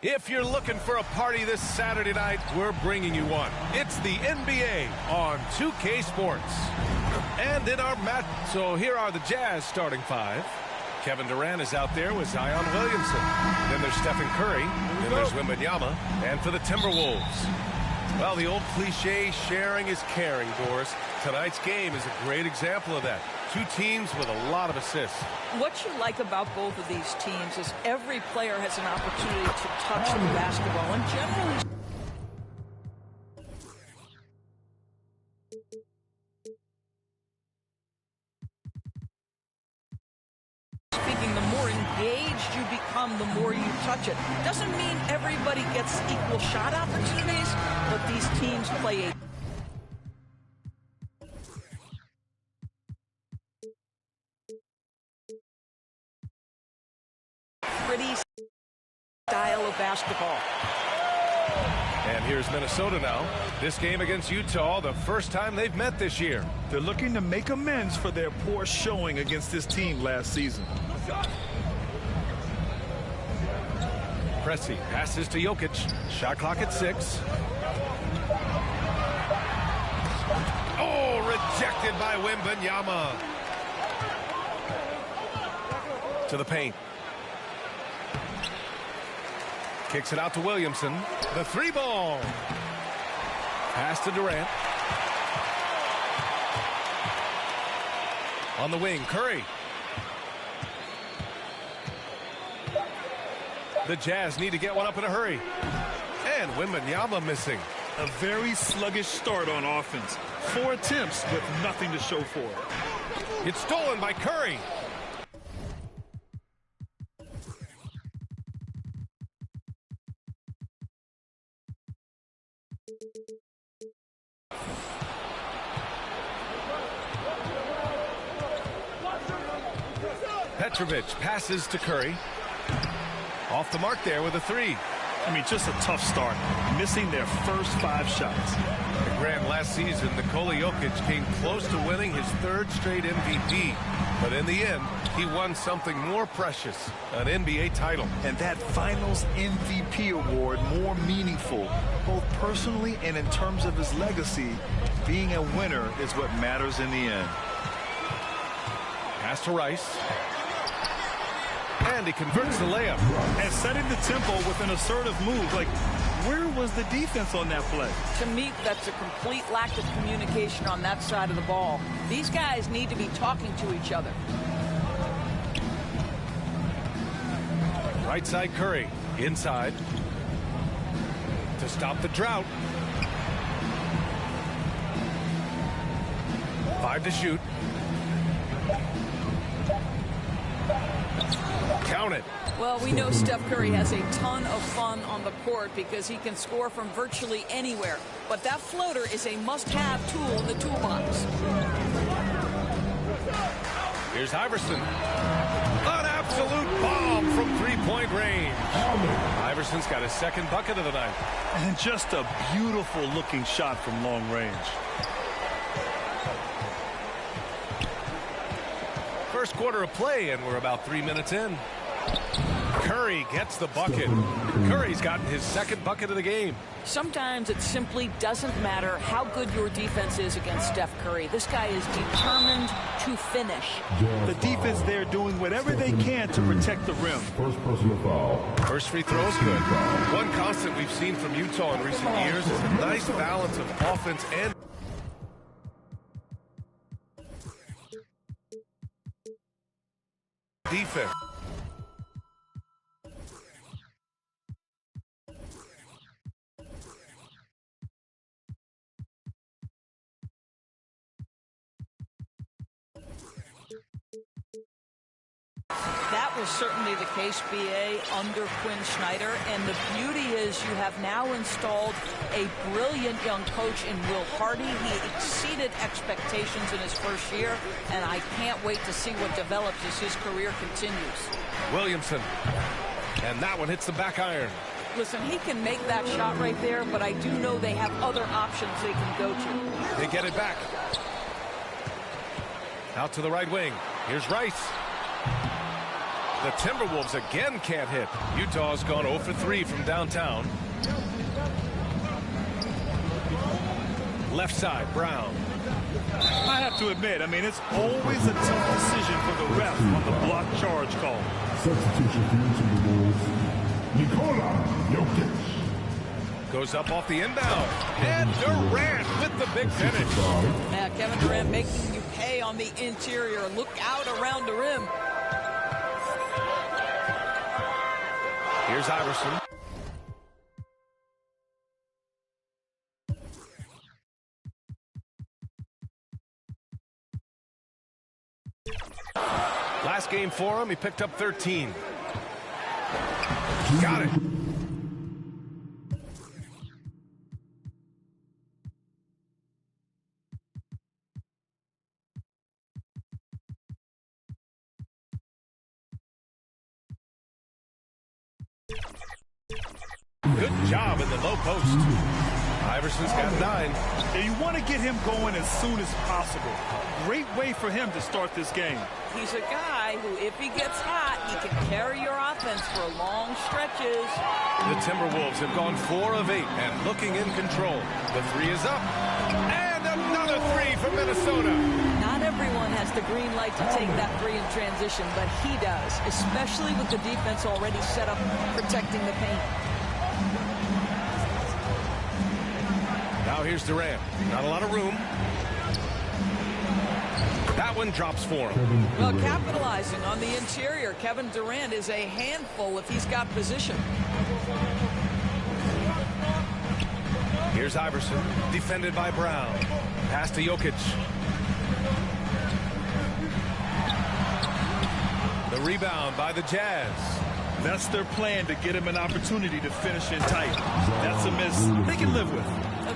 If you're looking for a party this Saturday night, we're bringing you one. It's the NBA on 2K Sports. And in our match, so here are the Jazz starting five. Kevin Durant is out there with Zion Williamson. Then there's Stephen Curry. Then there's Wembanyama. And for the Timberwolves, well, the old cliche, sharing is caring, Doris. Tonight's game is a great example of that. Two teams with a lot of assists. What you like about both of these teams is every player has an opportunity to touch the basketball. And generally speaking, the more engaged you become, the more you touch it. Doesn't mean everybody gets equal shot opportunities, but these teams play a pretty style of basketball. And here's Minnesota now. This game against Utah, the first time they've met this year. They're looking to make amends for their poor showing against this team last season. Pressey passes to Jokic. Shot clock at 6. Oh, rejected by Wembanyama. To the paint. Kicks it out to Williamson. The three ball. Pass to Durant. On the wing, Curry. The Jazz need to get one up in a hurry. And Wembanyama missing. A very sluggish start on offense. 4 attempts with nothing to show for it. It's stolen by Curry. Petrovic passes to Curry. Off the mark there with a 3. I mean, just a tough start, missing their first 5 shots. The Grand last season, Nikola Jokic came close to winning his 3rd straight MVP. But in the end, he won something more precious, an NBA title. And that Finals MVP award more meaningful, both personally and in terms of his legacy. Being a winner is what matters in the end. Pass to Rice. And he converts the layup. And setting the tempo with an assertive move. Like, where was the defense on that play? To me, that's a complete lack of communication on that side of the ball. These guys need to be talking to each other. Right side Curry. Inside. To stop the drought. 5 to shoot. Count it. Well, we know Steph Curry has a ton of fun on the court because he can score from virtually anywhere. But that floater is a must-have tool in the toolbox. Here's Iverson. Iverson's got his second bucket of the night. And just a beautiful looking shot from long range. First quarter of play, and we're about 3 minutes in. Curry gets the bucket. Curry's gotten his second bucket of the game. Sometimes it simply doesn't matter how good your defense is against Steph Curry. This guy is determined to finish. The defense there doing whatever they can to protect the rim. First personal foul. First free throw is good. One constant we've seen from Utah in recent years is a nice balance of offense and defense. That was certainly the case, B.A., under Quinn Snyder. And the beauty is you have now installed a brilliant young coach in Will Hardy. He exceeded expectations in his first year, and I can't wait to see what develops as his career continues. Williamson. And that one hits the back iron. Listen, he can make that shot right there, but I do know they have other options they can go to. They get it back. Out to the right wing. Here's Rice. The Timberwolves again can't hit. Utah's gone 0 for 3 from downtown. Left side, Brown. I have to admit, it's always a tough decision for the ref on the block charge call. Substitution for the Timberwolves. Nikola Jokic. Goes up off the inbound. And Durant with the big finish. Yeah, Kevin Durant making you pay on the interior. Look out around the rim. Here's Iverson. Last game for him, he picked up 13. Got it. Good job in the low post. Iverson's got 9. And you want to get him going as soon as possible. Great way for him to start this game. He's a guy who, if he gets hot, he can carry your offense for long stretches. The Timberwolves have gone 4 of 8 and looking in control. The 3 is up. And another 3 from Minnesota. Not everyone has the green light to take that 3 in transition, but he does, especially with the defense already set up protecting the paint. Now here's Durant. Not a lot of room. That one drops for him. Well, capitalizing on the interior, Kevin Durant is a handful if he's got position. Here's Iverson, defended by Brown. Pass to Jokic. The rebound by the Jazz. That's their plan, to get him an opportunity to finish in tight. That's a miss they can live with.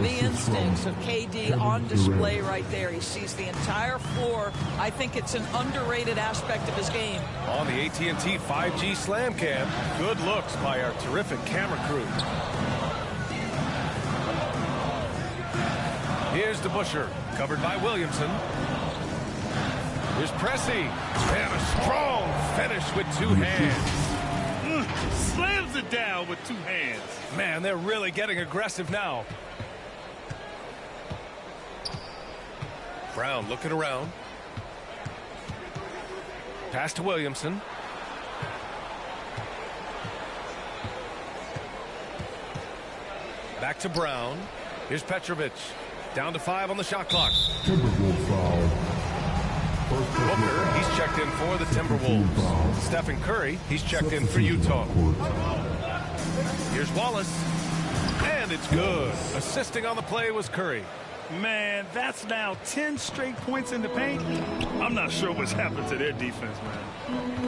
The instincts of KD on display right there. He sees the entire floor. I think it's an underrated aspect of his game. On the AT&T 5G Slam Cam, good looks by our terrific camera crew. Here's DeBusschere, covered by Williamson. Here's Pressey, and a strong finish with 2 hands. Slams it down with 2 hands. Man, they're really getting aggressive now. Brown looking around. Pass to Williamson. Back to Brown. Here's Petrovic. Down to 5 on the shot clock. Timberwolves foul. Booker, he's checked in for the Timberwolves. Stephen Curry, he's checked in for Utah. Here's Wallace. And it's good. Assisting on the play was Curry. Man, that's now 10 straight points in the paint. I'm not sure what's happened to their defense, man.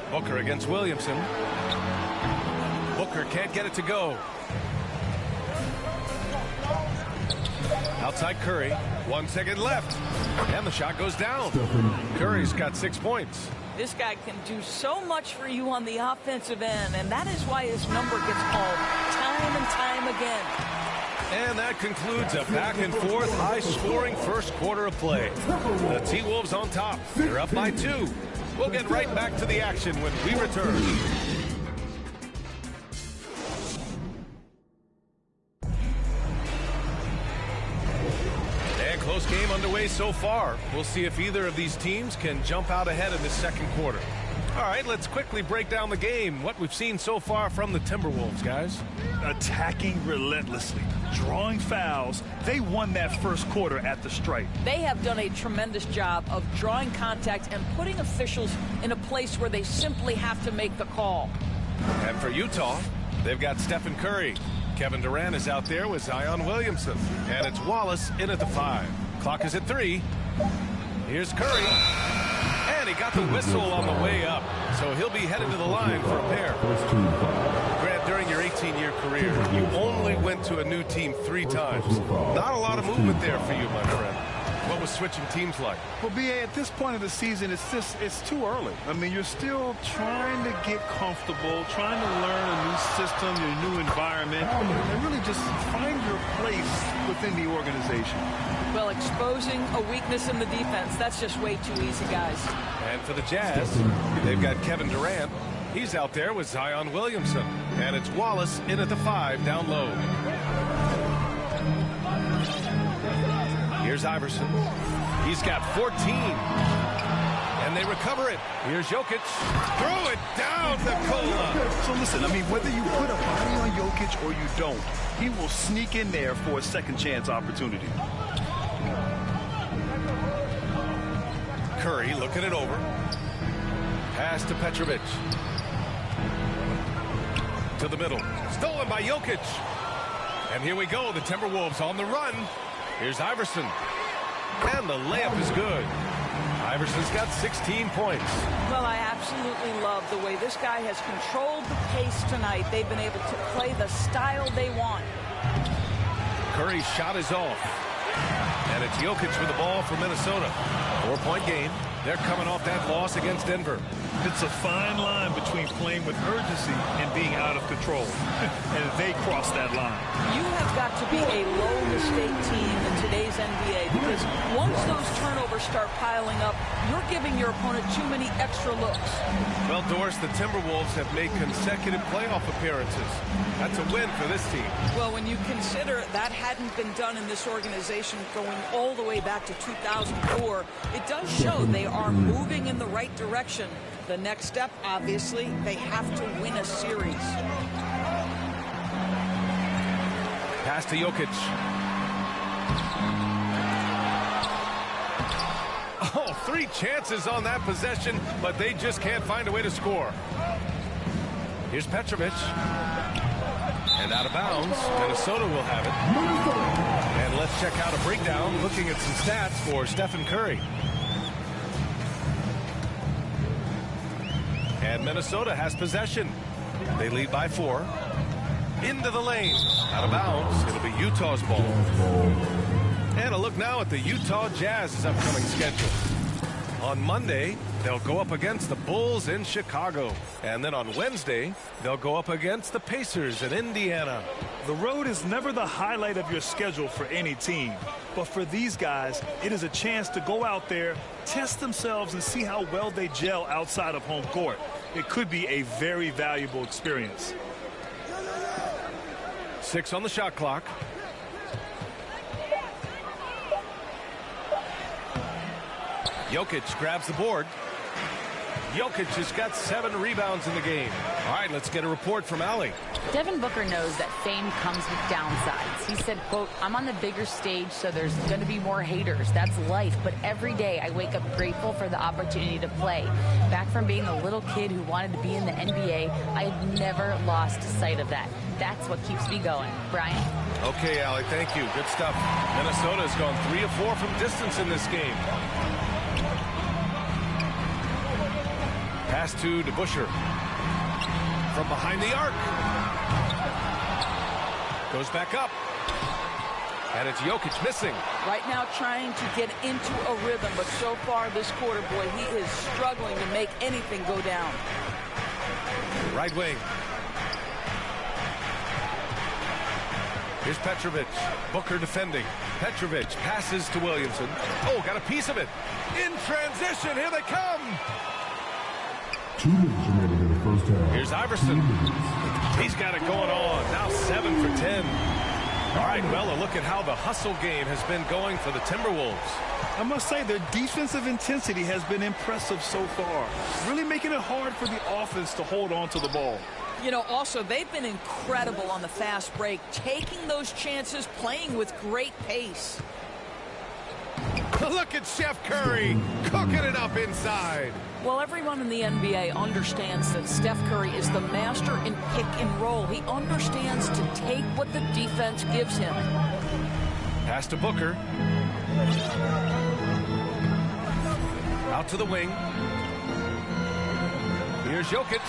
Booker against Williamson. Booker can't get it to go. Outside Curry. 1 second left. And the shot goes down. Curry's got 6 points. This guy can do so much for you on the offensive end, and that is why his number gets called time and time again. And that concludes a back-and-forth, high-scoring first quarter of play. The T-Wolves on top. They're up by 2. We'll get right back to the action when we return. And close game underway so far. We'll see if either of these teams can jump out ahead in this second quarter. All right, let's quickly break down the game. What we've seen so far from the Timberwolves, guys. Attacking relentlessly, drawing fouls. They won that first quarter at the stripe. They have done a tremendous job of drawing contact and putting officials in a place where they simply have to make the call. And for Utah, they've got Stephen Curry. Kevin Durant is out there with Zion Williamson. And it's Wallace in at the 5. Clock is at 3. Here's Curry. And he got the whistle on the way up. So he'll be headed to the line for a pair. Grant, during your 18-year career, you only went to a new team 3 times. Not a lot of movement there for you, my friend. What was switching teams like? Well, B.A., at this point of the season, it's too early. I mean, you're still trying to get comfortable, trying to learn a new system, your new environment, and really just find your place within the organization. Well, exposing a weakness in the defense, that's just way too easy, guys. And for the Jazz, they've got Kevin Durant. He's out there with Zion Williamson. And it's Wallace in at the 5 down low. Here's Iverson. He's got 14. And they recover it. Here's Jokic. Throw it down to Kola. So listen, I mean, whether you put a body on Jokic or you don't, he will sneak in there for a second chance opportunity. Curry looking it over. Pass to Petrovic. To the middle. Stolen by Jokic. And here we go. The Timberwolves on the run. Here's Iverson. And the layup is good. Iverson's got 16 points. Well, I absolutely love the way this guy has controlled the pace tonight. They've been able to play the style they want. Curry's shot is off. And it's Jokic with the ball for Minnesota. 4-point game. They're coming off that loss against Denver. It's a fine line between playing with urgency and being out of control. And they cross that line. You have got to be a low-mistake team in today's NBA because once those turnovers start piling up, you're giving your opponent too many extra looks. Well, Doris, the Timberwolves have made consecutive playoff appearances. That's a win for this team. Well, when you consider that hadn't been done in this organization going all the way back to 2004, it does show they are moving in the right direction. The next step, obviously, they have to win a series. Pass to Jokic. Oh, 3 chances on that possession, but they just can't find a way to score. Here's Petrovic. And out of bounds. Minnesota will have it. And let's check out a breakdown looking at some stats for Stephen Curry. And Minnesota has possession. They lead by 4. Into the lane. Out of bounds. It'll be Utah's ball. And a look now at the Utah Jazz's upcoming schedule. On Monday, they'll go up against the Bulls in Chicago. And then on Wednesday, they'll go up against the Pacers in Indiana. The road is never the highlight of your schedule for any team. But for these guys, it is a chance to go out there, test themselves, and see how well they gel outside of home court. It could be a very valuable experience. 6 on the shot clock. Jokic grabs the board. Jokic has got 7 rebounds in the game. All right, let's get a report from Allie. Devin Booker knows that fame comes with downsides. He said, quote, "I'm on the bigger stage, so there's going to be more haters. That's life. But every day I wake up grateful for the opportunity to play. Back from being the little kid who wanted to be in the NBA, I had never lost sight of that. That's what keeps me going." Brian? Okay, Allie, thank you. Good stuff. Minnesota has gone 3 of 4 from distance in this game. Pass to DeBusschere. From behind the arc. Goes back up. And it's Jokic missing. Right now trying to get into a rhythm, but so far this quarter, boy, he is struggling to make anything go down. Right wing. Here's Petrovic. Booker defending. Petrovic passes to Williamson. Oh, got a piece of it. In transition, here they come. 2 minutes remaining in the first half. Here's Iverson. He's got it going on. Now 7 for 10. All right, well, a look at how the hustle game has been going for the Timberwolves. I must say their defensive intensity has been impressive so far, really making it hard for the offense to hold on to the ball. You know, also, they've been incredible on the fast break, taking those chances, playing with great pace. Look at Chef Curry cooking it up inside. Well, everyone in the NBA understands that Steph Curry is the master in pick and roll. He understands to take what the defense gives him. Pass to Booker. Out to the wing. Here's Jokic.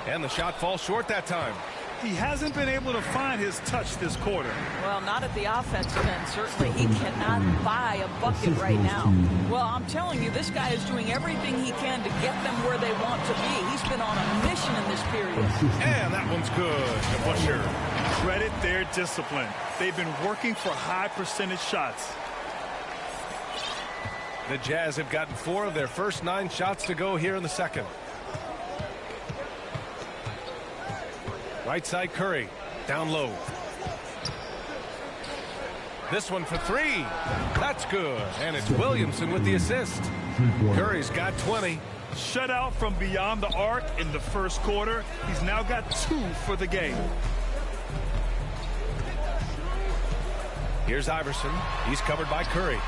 And the shot falls short that time. He hasn't been able to find his touch this quarter. Well, not at the offensive end, certainly. He cannot buy a bucket right now. Well, I'm telling you, this guy is doing everything he can to get them where they want to be. He's been on a mission in this period. And that one's good to Busher. Credit their discipline. They've been working for high percentage shots. The Jazz have gotten 4 of their first 9 shots to go here in the second. Right side Curry, down low. This one for 3. That's good. And it's Williamson with the assist. Curry's got 20. Shut out from beyond the arc in the first quarter. He's now got 2 for the game. Here's Iverson. He's covered by Curry.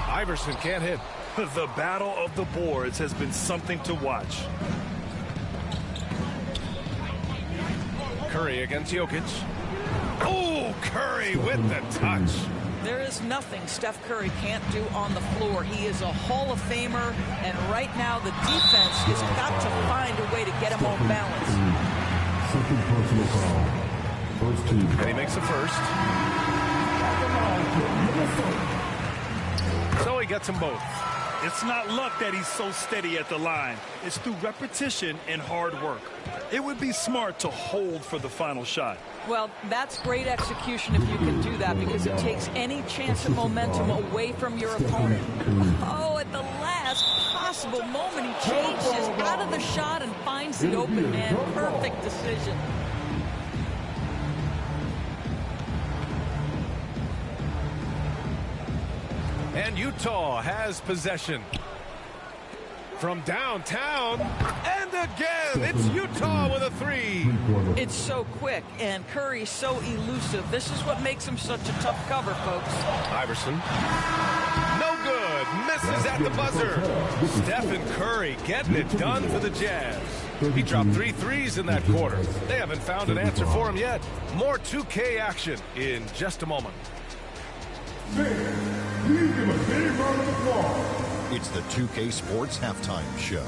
Iverson can't hit. The battle of the boards has been something to watch. Curry against Jokic. Oh, Curry with the touch. There is nothing Steph Curry can't do on the floor. He is a Hall of Famer, and right now the defense has got to find a way to get him off balance. Second personal foul. First team. And he makes the first. So he gets them both. It's not luck that he's so steady at the line. It's through repetition and hard work. It would be smart to hold for the final shot. Well, that's great execution if you can do that, because it takes any chance of momentum away from your opponent. Oh, at the last possible moment, he changes out of the shot and finds the open man. Perfect decision. And Utah has possession. From downtown, and again, it's Utah with a 3. It's so quick, and Curry's so elusive. This is what makes him such a tough cover, folks. Iverson. No good. Misses at the buzzer. Stephen Curry getting it done for the Jazz. He dropped 3 threes in that quarter. They haven't found an answer for him yet. More 2K action in just a moment. It's the 2K Sports Halftime Show.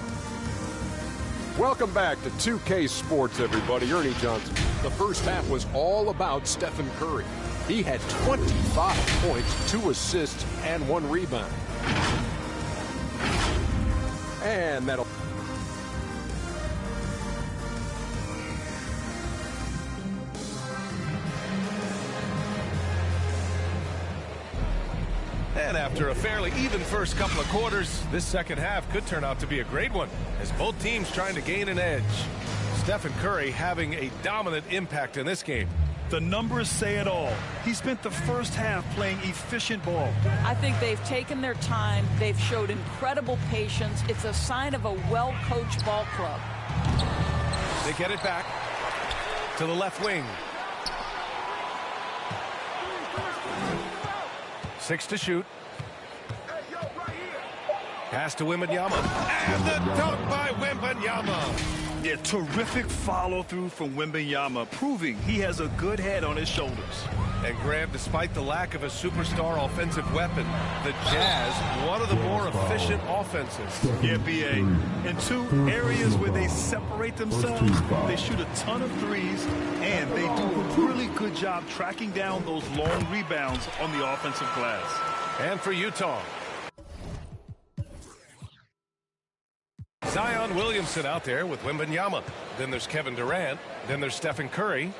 Welcome back to 2K Sports, everybody. Ernie Johnson. The first half was all about Stephen Curry. He had 25 points, 2 assists, and 1 rebound. And that'll... And after a fairly even first couple of quarters, this second half could turn out to be a great one, as both teams trying to gain an edge. Stephen Curry having a dominant impact in this game. The numbers say it all. He spent the first half playing efficient ball. I think they've taken their time. They've showed incredible patience. It's a sign of a well-coached ball club. They get it back to the left wing. 6 to shoot. Pass to Wembanyama. And the dunk by Wembanyama. Yeah, terrific follow-through from Wembanyama, proving he has a good head on his shoulders. And Grant, despite the lack of a superstar offensive weapon, the Jazz, one of the more efficient offenses. Yeah, B.A. In two areas where they separate themselves, they shoot a ton of threes, and they do a really good job tracking down those long rebounds on the offensive glass. And for Utah, Zion Williamson out there with Wembanyama. Then there's Kevin Durant. Then there's Stephen Curry.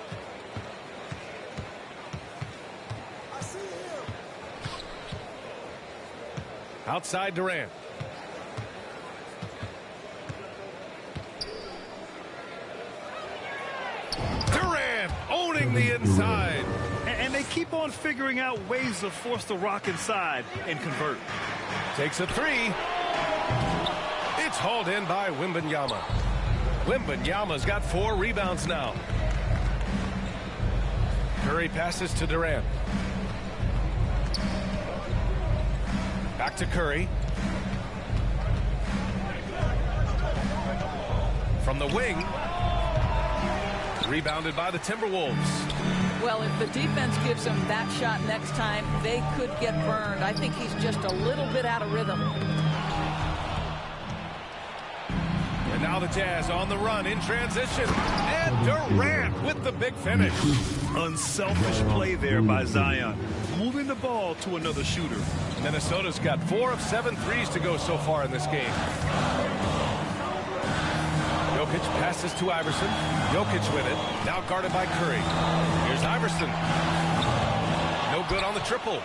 Outside Durant. Durant owning the inside. And they keep on figuring out ways to force the rock inside and convert. Takes a three. It's hauled in by Wembanyama. Wembanyama's got 4 rebounds now. Curry passes to Durant. Back to Curry. From the wing. Rebounded by the Timberwolves. Well, if the defense gives him that shot next time, they could get burned. I think he's just a little bit out of rhythm. And now the Jazz on the run in transition. And Durant with the big finish. Unselfish play there by Zion, moving the ball to another shooter. Minnesota's got 4 of 7 threes to go so far in this game. Jokic passes to Iverson. Jokic with it. Now guarded by Curry. Here's Iverson. No good on the triple.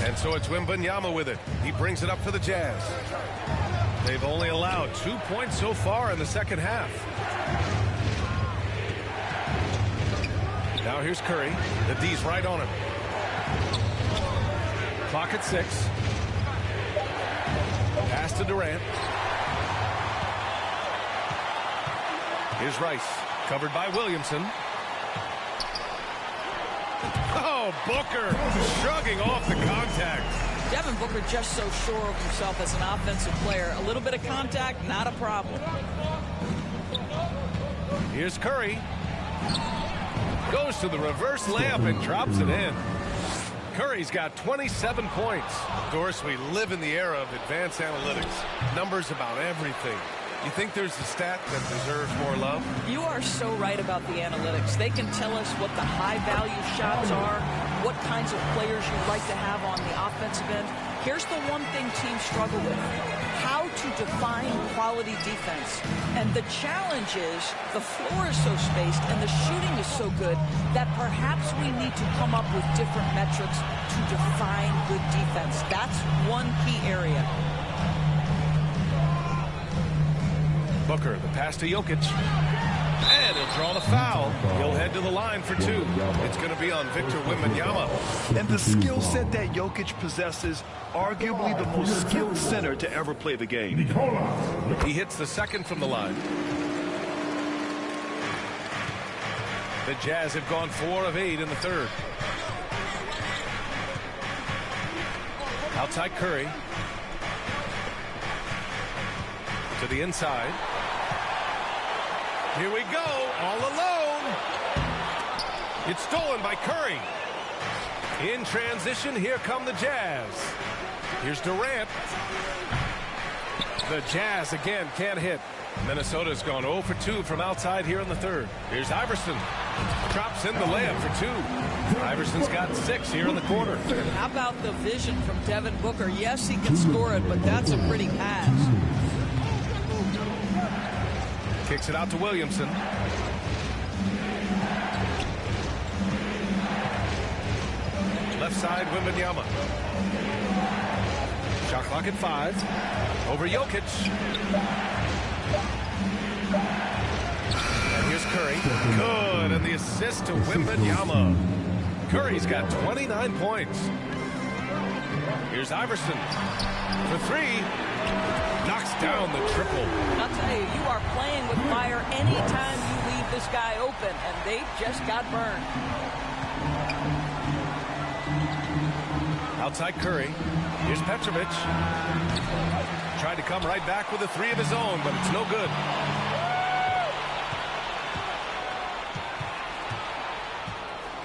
And so it's Wembanyama with it. He brings it up for the Jazz. They've only allowed 2 points so far in the second half. Now here's Curry. The D's right on him. Clock at 6. Pass to Durant. Here's Rice. Covered by Williamson. Oh, Booker shrugging off the contact. Devin Booker just so sure of himself as an offensive player. A little bit of contact, not a problem. Here's Curry. Goes to the reverse layup and drops it in. Curry's got 27 points. Of course, we live in the era of advanced analytics. Numbers about everything. You think there's a stat that deserves more love? You are so right about the analytics. They can tell us what the high-value shots are, what kinds of players you'd like to have on the offensive end. Here's the one thing teams struggle with: how to define quality defense. And the challenge is the floor is so spaced and the shooting is so good that perhaps we need to come up with different metrics to define good defense. That's one key area. Booker, the pass to Jokic. And he'll draw the foul. He'll head to the line for 2. It's going to be on Victor Wembanyama. And the skill set that Jokic possesses, arguably the most skilled center to ever play the game. He hits the second from the line. The Jazz have gone 4 of 8 in the third. Outside Curry. To the inside. Here we go, all alone. It's stolen by Curry. In transition, here come the Jazz. Here's Durant. The Jazz again can't hit. Minnesota's gone 0 for 2 from outside here in the third. Here's Iverson. Drops in the layup for 2. Iverson's got 6 here in the quarter. How about the vision from Devin Booker? Yes, he can score it, but that's a pretty pass. Kicks it out to Williamson. Left side, Wembanyama. Shot clock at 5. Over Jokic. And here's Curry. Good, and the assist to Wembanyama. Curry's got 29 points. Here's Iverson for 3. Knocks down the triple. I'll tell you, you are playing with fire anytime you leave this guy open, and they just got burned. Outside Curry. Here's Petrovic. Tried to come right back with a 3 of his own, but it's no good.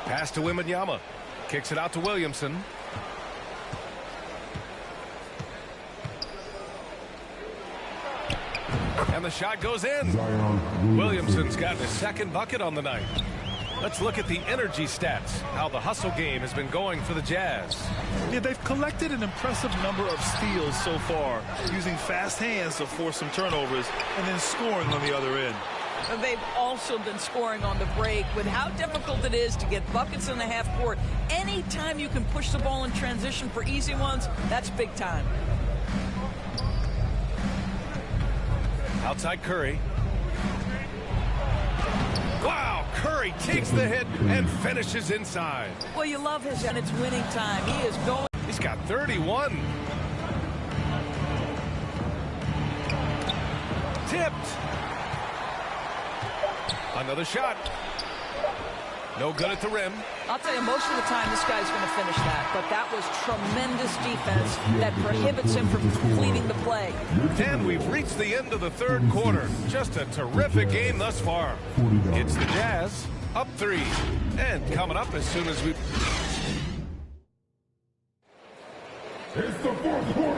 Pass to Wembanyama. Kicks it out to Williamson. And the shot goes in. Williamson's got his second bucket on the night. Let's look at the energy stats, how the hustle game has been going for the Jazz. Yeah, they've collected an impressive number of steals so far, using fast hands to force some turnovers and then scoring on the other end. And they've also been scoring on the break. With how difficult it is to get buckets in the half court, anytime you can push the ball in transition for easy ones, that's big time. Outside Curry. Wow, Curry takes the hit and finishes inside. Well, you love his, and it's winning time. He is going. He's got 31. Tipped. Another shot. No good at the rim. I'll tell you, most of the time this guy's going to finish that, but that was tremendous defense that prohibits him from completing the play. And we've reached the end of the third quarter. Just a terrific game thus far. It's the Jazz up 3. And coming up as soon as we...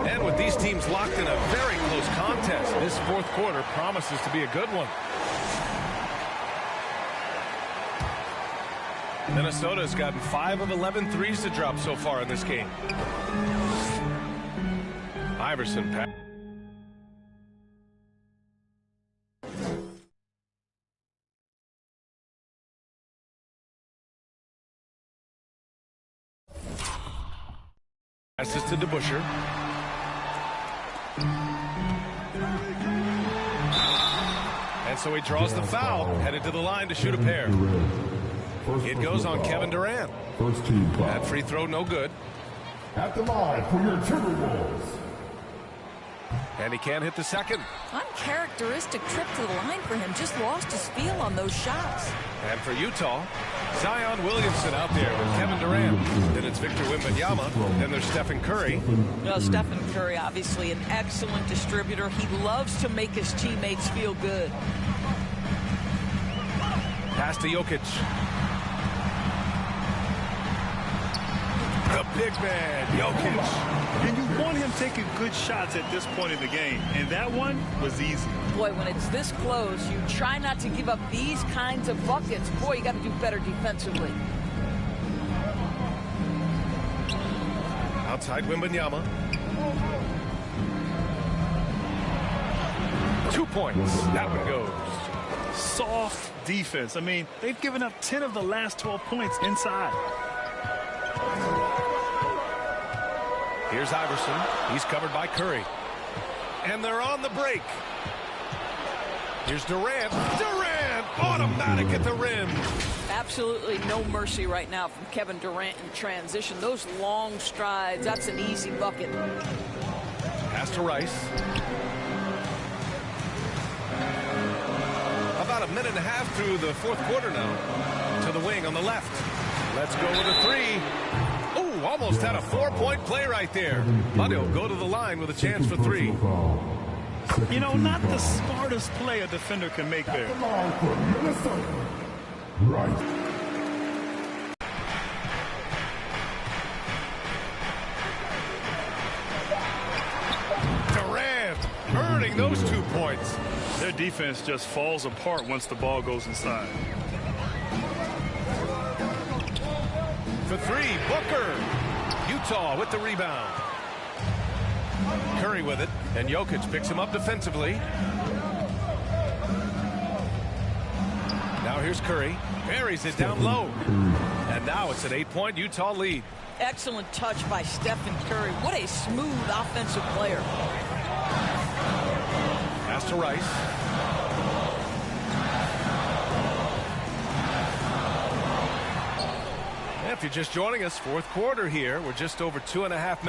And with these teams locked in a very close contest, this fourth quarter promises to be a good one. Minnesota's gotten 5 of 11 threes to drop so far in this game. Iverson pass. Passes to DeBusschere. And so he draws the foul, headed to the line to shoot a pair. It goes on Kevin Durant. First team foul. That free throw no good. At the line for your Timberwolves. And he can't hit the second. Uncharacteristic trip to the line for him. Just lost his feel on those shots. And for Utah, Zion Williamson out there with Kevin Durant. Then it's Victor Wembanyama. Then there's Stephen Curry. Well, Stephen Curry, obviously an excellent distributor. He loves to make his teammates feel good. Pass to Jokic. The big man, Jokic. And you want him taking good shots at this point in the game. And that one was easy. Boy, when it's this close, you try not to give up these kinds of buckets. Boy, you got to do better defensively. Outside Wembanyama. 2 points. That one goes. Soft defense. I mean, they've given up 10 of the last 12 points inside. Here's Iverson. He's covered by Curry. And they're on the break. Here's Durant. Durant! Automatic at the rim. Absolutely no mercy right now from Kevin Durant in transition. Those long strides, that's an easy bucket. Pass to Rice. About a minute and a half through the fourth quarter now. To the wing on the left. Let's go with a 3. Oh, almost had a 4-point play right there. But he'll go to the line with a chance for 3. You know, not the smartest play a defender can make there. Right. Durant earning those 2 points. Their defense just falls apart once the ball goes inside. For 3, Booker. Utah with the rebound. Curry with it, and Jokic picks him up defensively. Now here's Curry. Buries it down low. And now it's an 8-point Utah lead. Excellent touch by Stephen Curry. What a smooth offensive player. Pass to Rice. If you're just joining us, fourth quarter here. We're just over 2.5 minutes.